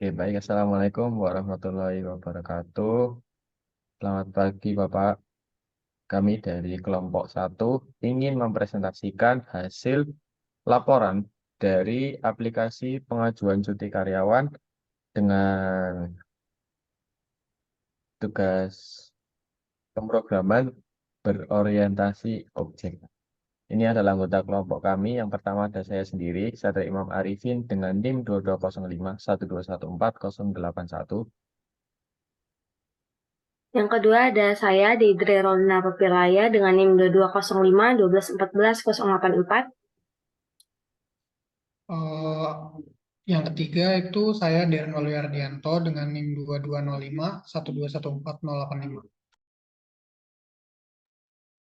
Oke, baik. Assalamualaikum warahmatullahi wabarakatuh. Selamat pagi, Bapak. Kami dari kelompok 1 ingin mempresentasikan hasil laporan dari aplikasi pengajuan cuti karyawan dengan tugas pemrograman berorientasi objek. Ini adalah anggota kelompok kami. Yang pertama ada saya sendiri, Satria Imam Arifin dengan NIM 2205 1214081. Yang kedua ada saya, Deidre Rolina Papilaya dengan NIM 2205 1214 084. Eh, yang ketiga itu saya Darren Waluyardianto dengan NIM 2205 1214085.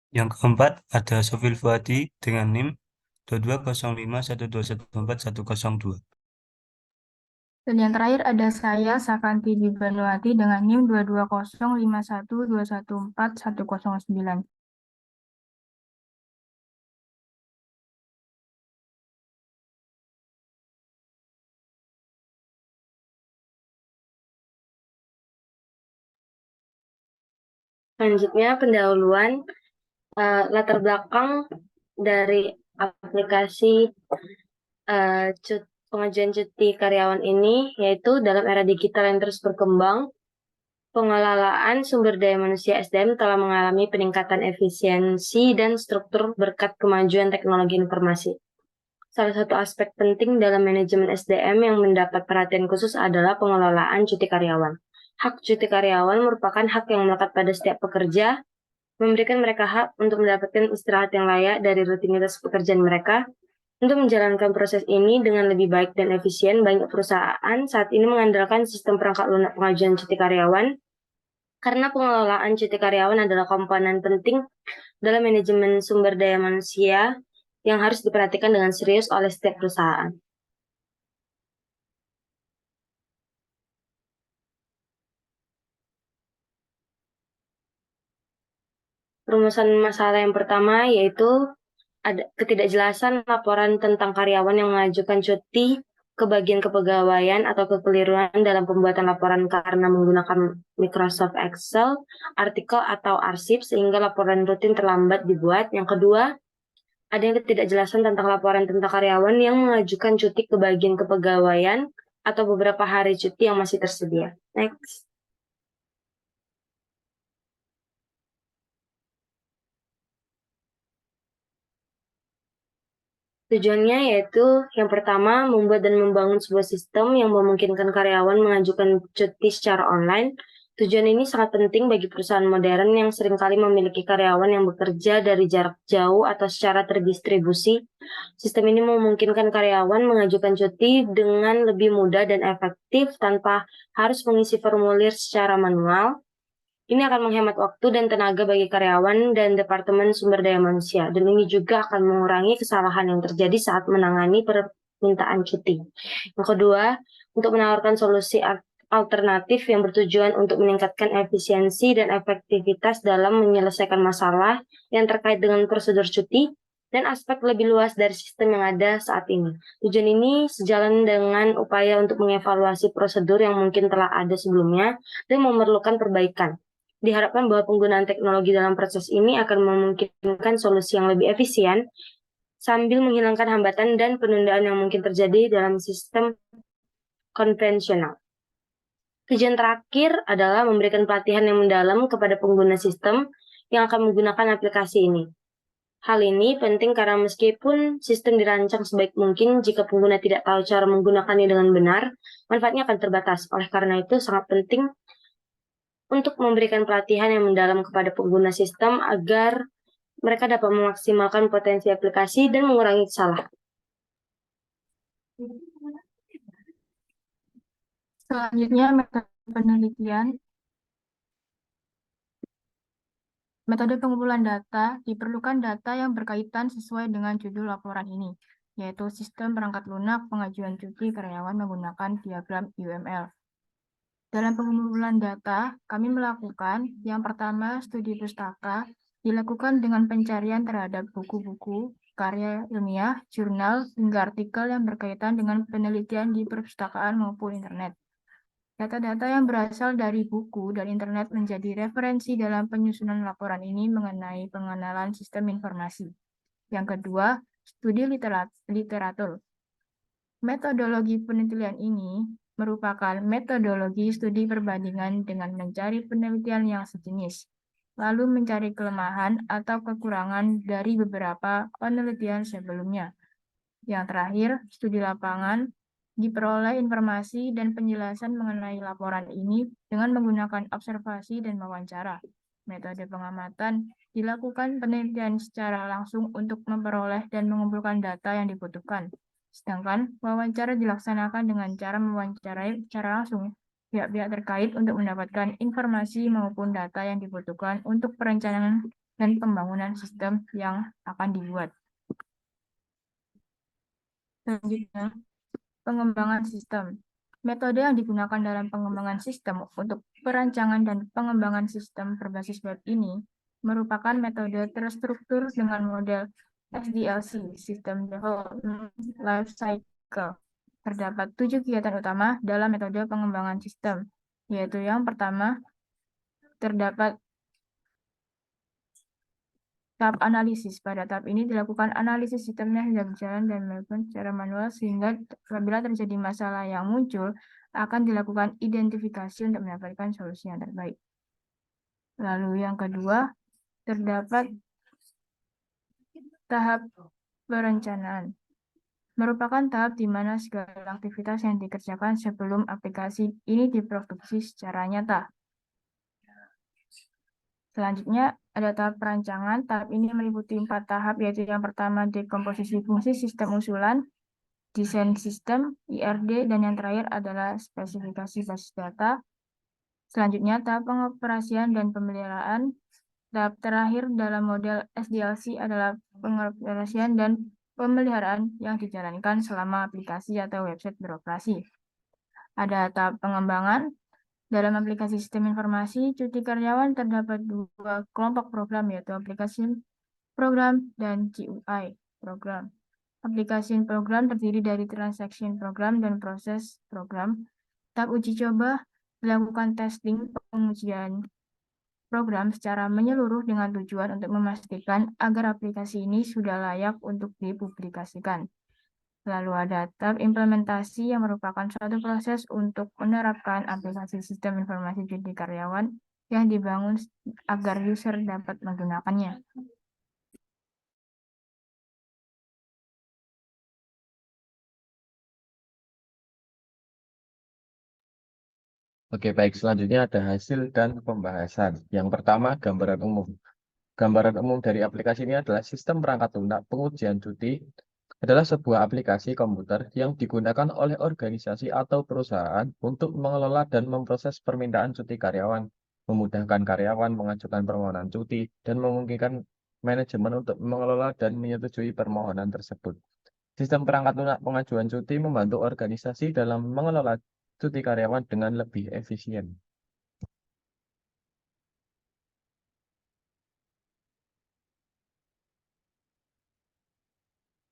Yang keempat ada Sofil Fuadi dengan NIM 2205 1214102. Dan yang terakhir ada saya, Sakanti Dibanuati dengan NIM 22051214109. Selanjutnya pendahuluan latar belakang dari aplikasi pengajuan cuti karyawan ini, yaitu dalam era digital yang terus berkembang, pengelolaan sumber daya manusia SDM telah mengalami peningkatan efisiensi dan struktur berkat kemajuan teknologi informasi. Salah satu aspek penting dalam manajemen SDM yang mendapat perhatian khusus adalah pengelolaan cuti karyawan. Hak cuti karyawan merupakan hak yang melekat pada setiap pekerja, memberikan mereka hak untuk mendapatkan istirahat yang layak dari rutinitas pekerjaan mereka. Untuk menjalankan proses ini dengan lebih baik dan efisien, banyak perusahaan saat ini mengandalkan sistem perangkat lunak pengajuan cuti karyawan, karena pengelolaan cuti karyawan adalah komponen penting dalam manajemen sumber daya manusia yang harus diperhatikan dengan serius oleh setiap perusahaan. Rumusan masalah yang pertama yaitu ada ketidakjelasan laporan tentang karyawan yang mengajukan cuti ke bagian kepegawaian atau kekeliruan dalam pembuatan laporan karena menggunakan Microsoft Excel, artikel atau arsip sehingga laporan rutin terlambat dibuat. Yang kedua, ada yang ketidakjelasan tentang laporan tentang karyawan yang mengajukan cuti ke bagian kepegawaian atau beberapa hari cuti yang masih tersedia. Next. Tujuannya yaitu yang pertama, membuat dan membangun sebuah sistem yang memungkinkan karyawan mengajukan cuti secara online. Tujuan ini sangat penting bagi perusahaan modern yang seringkali memiliki karyawan yang bekerja dari jarak jauh atau secara terdistribusi. Sistem ini memungkinkan karyawan mengajukan cuti dengan lebih mudah dan efektif tanpa harus mengisi formulir secara manual. Ini akan menghemat waktu dan tenaga bagi karyawan dan Departemen Sumber Daya Manusia, dan ini juga akan mengurangi kesalahan yang terjadi saat menangani permintaan cuti. Yang kedua, untuk menawarkan solusi alternatif yang bertujuan untuk meningkatkan efisiensi dan efektivitas dalam menyelesaikan masalah yang terkait dengan prosedur cuti dan aspek lebih luas dari sistem yang ada saat ini. Tujuan ini sejalan dengan upaya untuk mengevaluasi prosedur yang mungkin telah ada sebelumnya dan memerlukan perbaikan. Diharapkan bahwa penggunaan teknologi dalam proses ini akan memungkinkan solusi yang lebih efisien sambil menghilangkan hambatan dan penundaan yang mungkin terjadi dalam sistem konvensional. Tujuan terakhir adalah memberikan pelatihan yang mendalam kepada pengguna sistem yang akan menggunakan aplikasi ini. Hal ini penting karena meskipun sistem dirancang sebaik mungkin, jika pengguna tidak tahu cara menggunakannya dengan benar, manfaatnya akan terbatas. Oleh karena itu, sangat penting untuk memberikan pelatihan yang mendalam kepada pengguna sistem agar mereka dapat memaksimalkan potensi aplikasi dan mengurangi kesalahan. Selanjutnya, metode penelitian. Metode pengumpulan data, diperlukan data yang berkaitan sesuai dengan judul laporan ini, yaitu sistem perangkat lunak pengajuan cuti karyawan menggunakan diagram UML. Dalam pengumpulan data, kami melakukan yang pertama studi pustaka, dilakukan dengan pencarian terhadap buku-buku, karya ilmiah, jurnal, hingga artikel yang berkaitan dengan penelitian di perpustakaan maupun internet. Data-data yang berasal dari buku dan internet menjadi referensi dalam penyusunan laporan ini mengenai pengenalan sistem informasi. Yang kedua, studi literatur. Metodologi penelitian ini merupakan metodologi studi perbandingan dengan mencari penelitian yang sejenis, lalu mencari kelemahan atau kekurangan dari beberapa penelitian sebelumnya. Yang terakhir, studi lapangan, diperoleh informasi dan penjelasan mengenai laporan ini dengan menggunakan observasi dan wawancara. Metode pengamatan dilakukan penelitian secara langsung untuk memperoleh dan mengumpulkan data yang dibutuhkan. Sedangkan wawancara dilaksanakan dengan cara mewawancarai secara langsung pihak-pihak terkait untuk mendapatkan informasi maupun data yang dibutuhkan untuk perencanaan dan pembangunan sistem yang akan dibuat. Selanjutnya, pengembangan sistem. Metode yang digunakan dalam pengembangan sistem untuk perancangan dan pengembangan sistem berbasis web ini merupakan metode terstruktur dengan model SDLC, System Development Life Cycle. Terdapat 7 kegiatan utama dalam metode pengembangan sistem, yaitu yang pertama, terdapat tahap analisis. Pada tahap ini dilakukan analisis sistemnya yang sudah berjalan dan dilakukan secara manual sehingga apabila terjadi masalah yang muncul akan dilakukan identifikasi untuk mendapatkan solusi yang terbaik. Lalu yang kedua, terdapat tahap perencanaan. Merupakan tahap di mana segala aktivitas yang dikerjakan sebelum aplikasi ini diproduksi secara nyata. Selanjutnya, ada tahap perancangan. Tahap ini meliputi 4 tahap, yaitu yang pertama, dekomposisi fungsi sistem usulan, desain sistem, IRD, dan yang terakhir adalah spesifikasi basis data. Selanjutnya, tahap pengoperasian dan pemeliharaan. Tahap terakhir dalam model SDLC adalah pengoperasian dan pemeliharaan yang dijalankan selama aplikasi atau website beroperasi. Ada tahap pengembangan. Dalam aplikasi sistem informasi cuti karyawan terdapat 2 kelompok program, yaitu aplikasi program dan GUI program. Aplikasi program terdiri dari transaction program dan proses program. Tahap uji coba dilakukan testing pengujian program secara menyeluruh dengan tujuan untuk memastikan agar aplikasi ini sudah layak untuk dipublikasikan. Lalu ada tahap implementasi yang merupakan suatu proses untuk menerapkan aplikasi sistem informasi cuti karyawan yang dibangun agar user dapat menggunakannya. Oke, baik. Selanjutnya ada hasil dan pembahasan. Yang pertama, gambaran umum. Gambaran umum dari aplikasi ini adalah sistem perangkat lunak pengujian cuti adalah sebuah aplikasi komputer yang digunakan oleh organisasi atau perusahaan untuk mengelola dan memproses permintaan cuti karyawan, memudahkan karyawan mengajukan permohonan cuti, dan memungkinkan manajemen untuk mengelola dan menyetujui permohonan tersebut. Sistem perangkat lunak pengajuan cuti membantu organisasi dalam mengelola cuti karyawan dengan lebih efisien.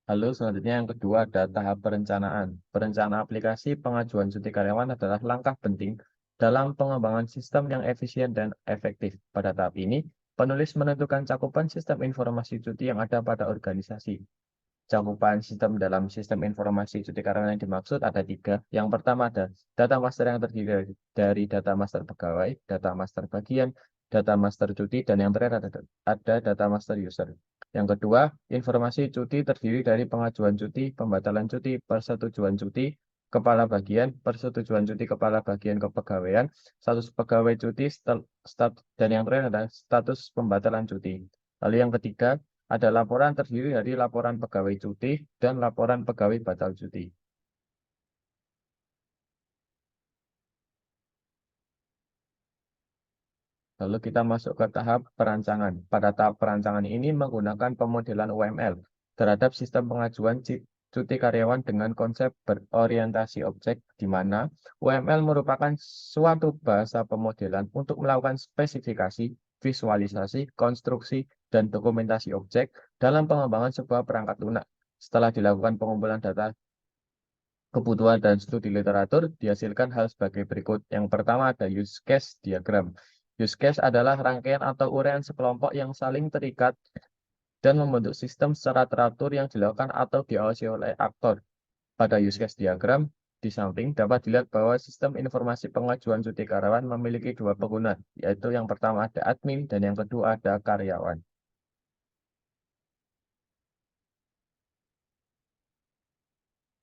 Lalu selanjutnya yang kedua ada tahap perencanaan. Perencanaan aplikasi pengajuan cuti karyawan adalah langkah penting dalam pengembangan sistem yang efisien dan efektif. Pada tahap ini, penulis menentukan cakupan sistem informasi cuti yang ada pada organisasi. Cakupan sistem dalam sistem informasi cuti karyawan yang dimaksud ada 3. Yang pertama ada data master yang terdiri dari data master pegawai, data master bagian, data master cuti, dan yang terakhir ada data master user. Yang kedua, informasi cuti terdiri dari pengajuan cuti, pembatalan cuti, persetujuan cuti, kepala bagian, persetujuan cuti kepala bagian kepegawaian, status pegawai cuti, dan yang terakhir adalah status pembatalan cuti. Lalu yang ketiga, ada laporan terdiri dari laporan pegawai cuti dan laporan pegawai batal cuti. Lalu kita masuk ke tahap perancangan. Pada tahap perancangan ini menggunakan pemodelan UML terhadap sistem pengajuan cuti karyawan dengan konsep berorientasi objek, di mana UML merupakan suatu bahasa pemodelan untuk melakukan spesifikasi, visualisasi, konstruksi, dan dokumentasi objek dalam pengembangan sebuah perangkat lunak. Setelah dilakukan pengumpulan data kebutuhan dan studi literatur dihasilkan hal sebagai berikut. Yang pertama ada use case diagram. Use case adalah rangkaian atau uraian sekelompok yang saling terikat dan membentuk sistem secara teratur yang dilakukan atau diawasi oleh aktor. Pada use case diagram, di samping dapat dilihat bahwa sistem informasi pengajuan cuti karyawan memiliki dua pengguna, yaitu yang pertama ada admin dan yang kedua ada karyawan.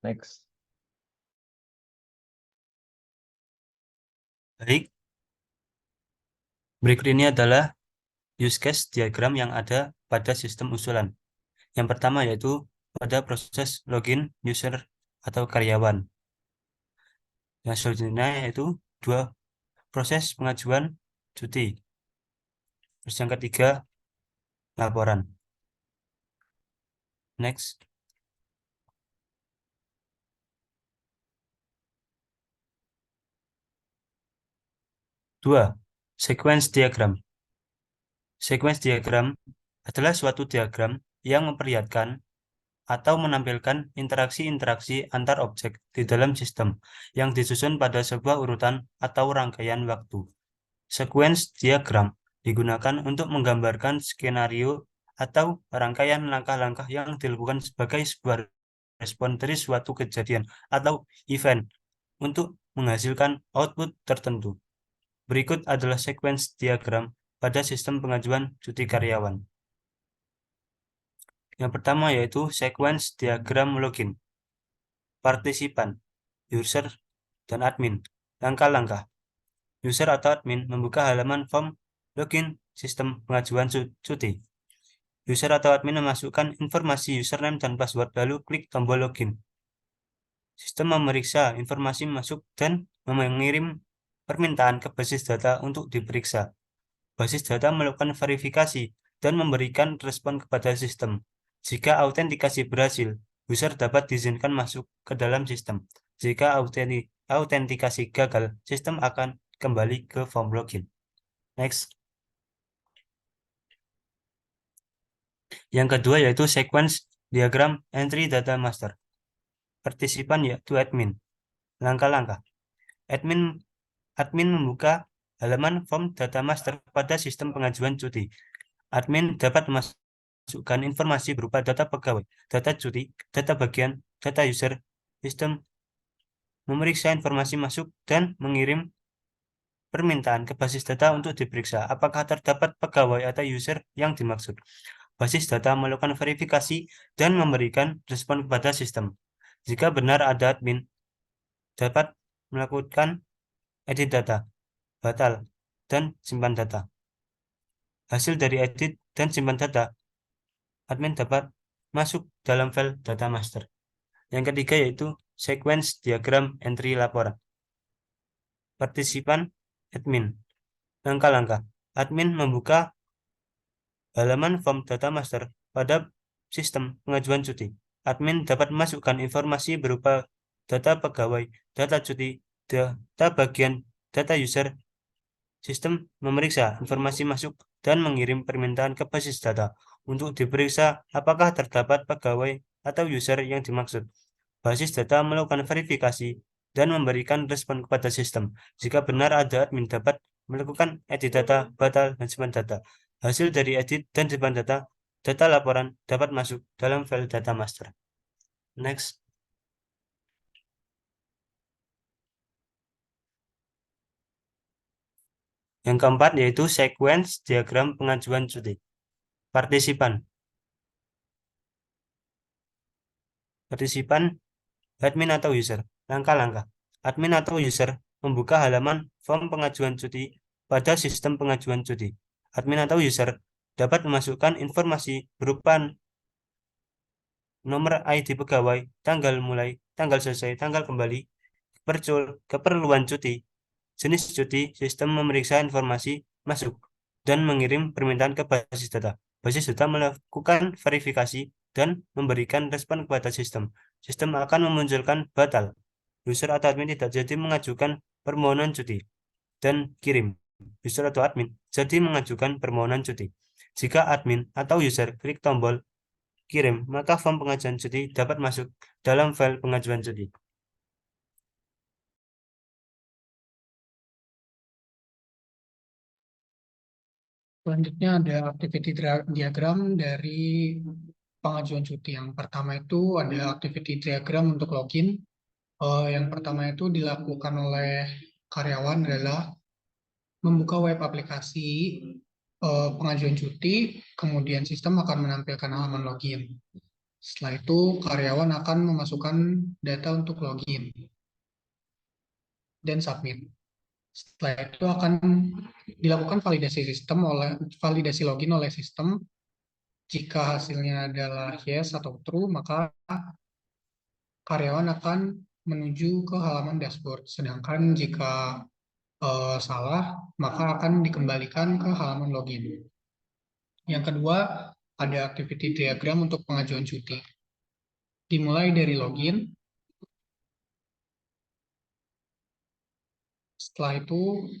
Next. Baik, berikut ini adalah use case diagram yang ada pada sistem usulan. Yang pertama yaitu pada proses login user atau karyawan. Yang selanjutnya yaitu dua proses pengajuan cuti. Terus yang ketiga laporan. Next. Dua, sequence diagram. Sequence diagram adalah suatu diagram yang memperlihatkan atau menampilkan interaksi-interaksi antar objek di dalam sistem yang disusun pada sebuah urutan atau rangkaian waktu. Sequence diagram digunakan untuk menggambarkan skenario atau rangkaian langkah-langkah yang dilakukan sebagai sebuah respon dari suatu kejadian atau event untuk menghasilkan output tertentu. Berikut adalah sequence diagram pada sistem pengajuan cuti karyawan. Yang pertama yaitu sequence diagram login. Partisipan, user, dan admin. Langkah-langkah. User atau admin membuka halaman form login sistem pengajuan cuti. User atau admin memasukkan informasi username dan password lalu klik tombol login. Sistem memeriksa informasi masuk dan mengirim permintaan ke basis data untuk diperiksa. Basis data melakukan verifikasi dan memberikan respon kepada sistem. Jika autentikasi berhasil, user dapat diizinkan masuk ke dalam sistem. Jika autentikasi gagal, sistem akan kembali ke form login. Next. Yang kedua yaitu sequence diagram entry data master. Partisipan yaitu admin. Langkah-langkah. Admin membuka halaman form data master pada sistem pengajuan cuti. Admin dapat memasukkan informasi berupa data pegawai, data cuti, data bagian, data user, sistem memeriksa informasi masuk dan mengirim permintaan ke basis data untuk diperiksa apakah terdapat pegawai atau user yang dimaksud. Basis data melakukan verifikasi dan memberikan respon kepada sistem. Jika benar ada admin, dapat melakukan edit data, batal, dan simpan data. Hasil dari edit dan simpan data, admin dapat masuk dalam file data master. Yang ketiga yaitu sequence diagram entry laporan. Partisipan admin. Langkah-langkah. Admin membuka halaman form data master pada sistem pengajuan cuti. Admin dapat memasukkan informasi berupa data pegawai, data cuti, data bagian, data user. Sistem memeriksa informasi masuk dan mengirim permintaan ke basis data untuk diperiksa apakah terdapat pegawai atau user yang dimaksud. Basis data melakukan verifikasi dan memberikan respon kepada sistem. Jika benar ada admin dapat melakukan edit data, batal, dan simpan data. Hasil dari edit dan simpan data, data laporan dapat masuk dalam file data master. Next. Yang keempat yaitu sequence diagram pengajuan cuti. Partisipan. Partisipan, admin atau user. Langkah-langkah. Admin atau user membuka halaman form pengajuan cuti pada sistem pengajuan cuti. Admin atau user dapat memasukkan informasi berupa nomor ID pegawai, tanggal mulai, tanggal selesai, tanggal kembali, keperluan cuti, jenis cuti. Sistem memeriksa informasi masuk dan mengirim permintaan ke basis data. Basis data melakukan verifikasi dan memberikan respon kepada sistem. Sistem akan memunculkan batal. User atau admin tidak jadi mengajukan permohonan cuti dan kirim. User atau admin jadi mengajukan permohonan cuti. Jika admin atau user klik tombol kirim, maka form pengajuan cuti dapat masuk dalam file pengajuan cuti. Selanjutnya ada activity diagram dari pengajuan cuti. Yang pertama itu ada activity diagram untuk login. Yang pertama itu dilakukan oleh karyawan adalah membuka web aplikasi pengajuan cuti, kemudian sistem akan menampilkan halaman login. Setelah itu, karyawan akan memasukkan data untuk login dan submit. Setelah itu akan dilakukan validasi login oleh sistem. Jika hasilnya adalah yes atau true, maka karyawan akan menuju ke halaman dashboard. Sedangkan jika salah, maka akan dikembalikan ke halaman login. Yang kedua, ada activity diagram untuk pengajuan cuti. Dimulai dari login. Setelah itu,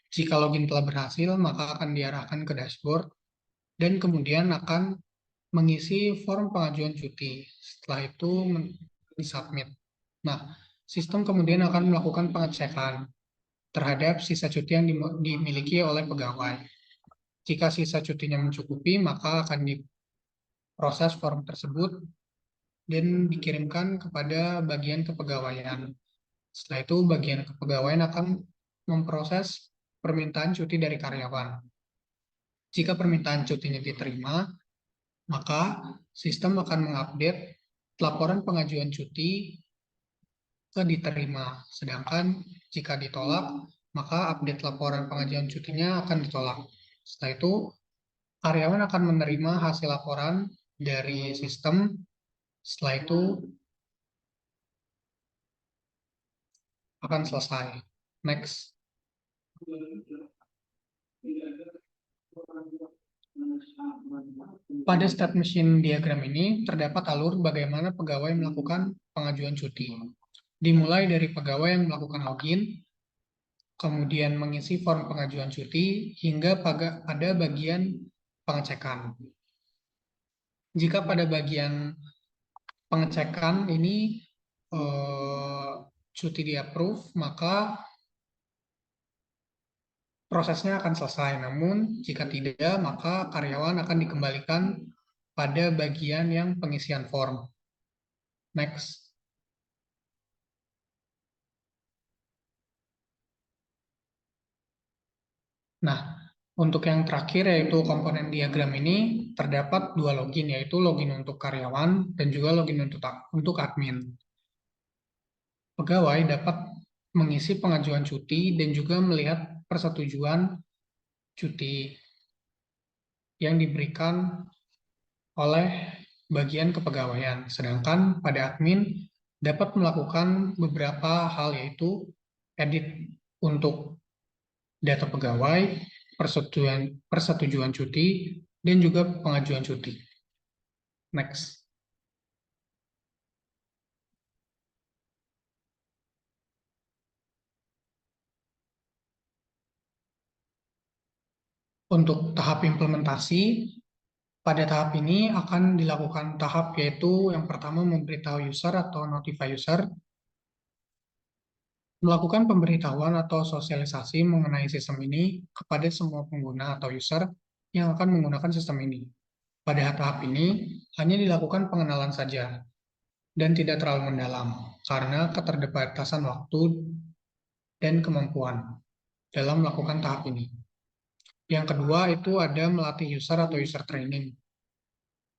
jika login telah berhasil, maka akan diarahkan ke dashboard dan kemudian akan mengisi form pengajuan cuti. Setelah itu disubmit. Nah, sistem kemudian akan melakukan pengecekan terhadap sisa cuti yang dimiliki oleh pegawai. Jika sisa cutinya mencukupi, maka akan diproses form tersebut dan dikirimkan kepada bagian kepegawaian. Setelah itu, bagian kepegawaian akan memproses permintaan cuti dari karyawan. Jika permintaan cutinya diterima, maka sistem akan mengupdate laporan pengajuan cuti ke diterima. Sedangkan jika ditolak, maka update laporan pengajuan cutinya akan ditolak. Setelah itu, karyawan akan menerima hasil laporan dari sistem. Setelah itu, akan selesai. Next. Pada state machine diagram ini terdapat alur bagaimana pegawai melakukan pengajuan cuti. Dimulai dari pegawai yang melakukan login, kemudian mengisi form pengajuan cuti, hingga pada bagian pengecekan. Jika pada bagian pengecekan ini cuti di-approve, maka prosesnya akan selesai. Namun, jika tidak, maka karyawan akan dikembalikan pada bagian yang pengisian form. Next. Nah, untuk yang terakhir yaitu komponen diagram ini terdapat dua login, yaitu login untuk karyawan dan juga login untuk admin. Pegawai dapat mengisi pengajuan cuti dan juga melihat persetujuan cuti yang diberikan oleh bagian kepegawaian. Sedangkan pada admin dapat melakukan beberapa hal, yaitu edit untuk data pegawai, persetujuan cuti, dan juga pengajuan cuti. Next. Untuk tahap implementasi, pada tahap ini akan dilakukan tahap yaitu yang pertama memberitahu user atau notify user, melakukan pemberitahuan atau sosialisasi mengenai sistem ini kepada semua pengguna atau user yang akan menggunakan sistem ini. Pada tahap ini hanya dilakukan pengenalan saja dan tidak terlalu mendalam karena keterbatasan waktu dan kemampuan dalam melakukan tahap ini. Yang kedua itu ada melatih user atau user training,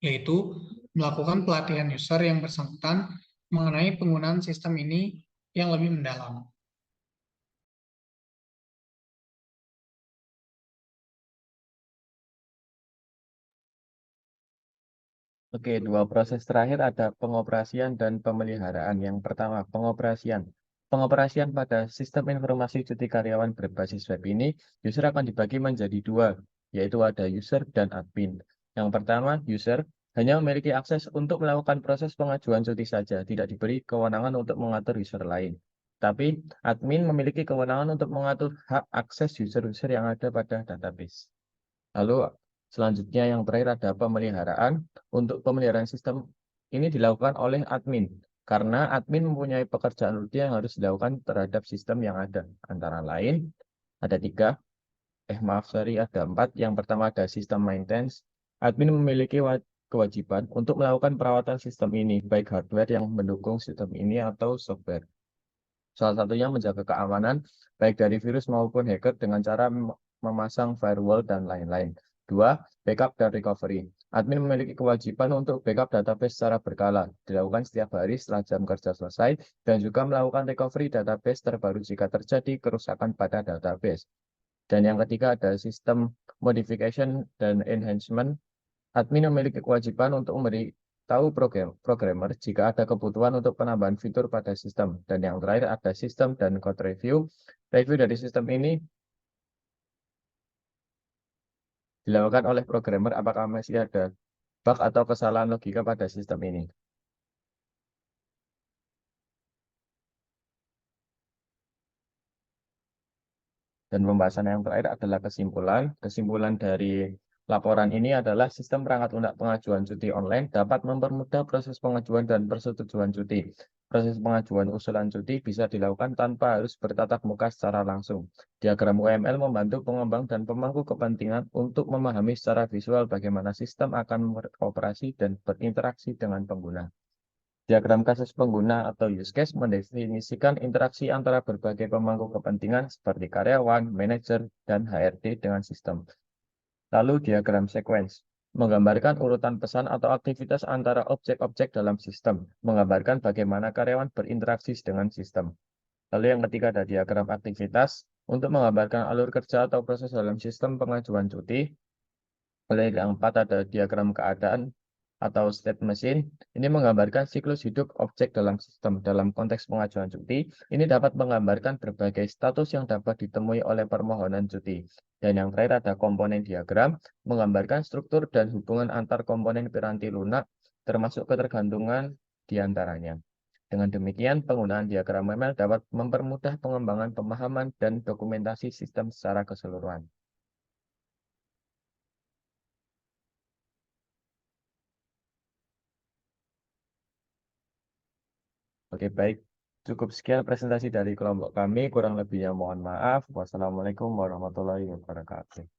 yaitu melakukan pelatihan user yang bersangkutan mengenai penggunaan sistem ini yang lebih mendalam. Oke, dua proses terakhir ada pengoperasian dan pemeliharaan. Yang pertama, pengoperasian. Pengoperasian pada sistem informasi cuti karyawan berbasis web ini, user akan dibagi menjadi dua, yaitu ada user dan admin. Yang pertama, user hanya memiliki akses untuk melakukan proses pengajuan cuti saja, tidak diberi kewenangan untuk mengatur user lain. Tapi, admin memiliki kewenangan untuk mengatur hak akses user-user yang ada pada database. Lalu, selanjutnya yang terakhir ada pemeliharaan. Untuk pemeliharaan sistem ini dilakukan oleh admin, karena admin mempunyai pekerjaan rutin yang harus dilakukan terhadap sistem yang ada. Antara lain, ada 3. ada 4. Yang pertama ada sistem maintenance. Admin memiliki kewajiban untuk melakukan perawatan sistem ini, baik hardware yang mendukung sistem ini atau software. Salah satunya menjaga keamanan, baik dari virus maupun hacker dengan cara memasang firewall dan lain-lain. 2. Backup dan recovery. Admin memiliki kewajiban untuk backup database secara berkala, dilakukan setiap hari setelah jam kerja selesai, dan juga melakukan recovery database terbaru jika terjadi kerusakan pada database. Dan yang ketiga ada sistem modification dan enhancement. Admin memiliki kewajiban untuk memberitahu programmer jika ada kebutuhan untuk penambahan fitur pada sistem. Dan yang terakhir ada sistem dan code review. Review dari sistem ini dilakukan oleh programmer apakah masih ada bug atau kesalahan logika pada sistem ini. Dan pembahasan yang terakhir adalah kesimpulan. Kesimpulan dari laporan ini adalah sistem perangkat lunak pengajuan cuti online dapat mempermudah proses pengajuan dan persetujuan cuti. Proses pengajuan usulan cuti bisa dilakukan tanpa harus bertatap muka secara langsung. Diagram UML membantu pengembang dan pemangku kepentingan untuk memahami secara visual bagaimana sistem akan beroperasi dan berinteraksi dengan pengguna. Diagram kasus pengguna atau use case mendefinisikan interaksi antara berbagai pemangku kepentingan seperti karyawan, manajer, dan HRD dengan sistem. Lalu diagram sequence menggambarkan urutan pesan atau aktivitas antara objek-objek dalam sistem, menggambarkan bagaimana karyawan berinteraksi dengan sistem. Lalu yang ketiga ada diagram aktivitas untuk menggambarkan alur kerja atau proses dalam sistem pengajuan cuti. Lalu yang keempat ada diagram keadaan atau state machine. Ini menggambarkan siklus hidup objek dalam sistem. Dalam konteks pengajuan cuti, ini dapat menggambarkan berbagai status yang dapat ditemui oleh permohonan cuti. Dan yang terakhir ada komponen diagram, menggambarkan struktur dan hubungan antar komponen piranti lunak, termasuk ketergantungan di antaranya. Dengan demikian, penggunaan diagram UML dapat mempermudah pengembangan pemahaman dan dokumentasi sistem secara keseluruhan. Oke, baik. Cukup sekian presentasi dari kelompok kami. Kurang lebihnya mohon maaf. Wassalamualaikum warahmatullahi wabarakatuh.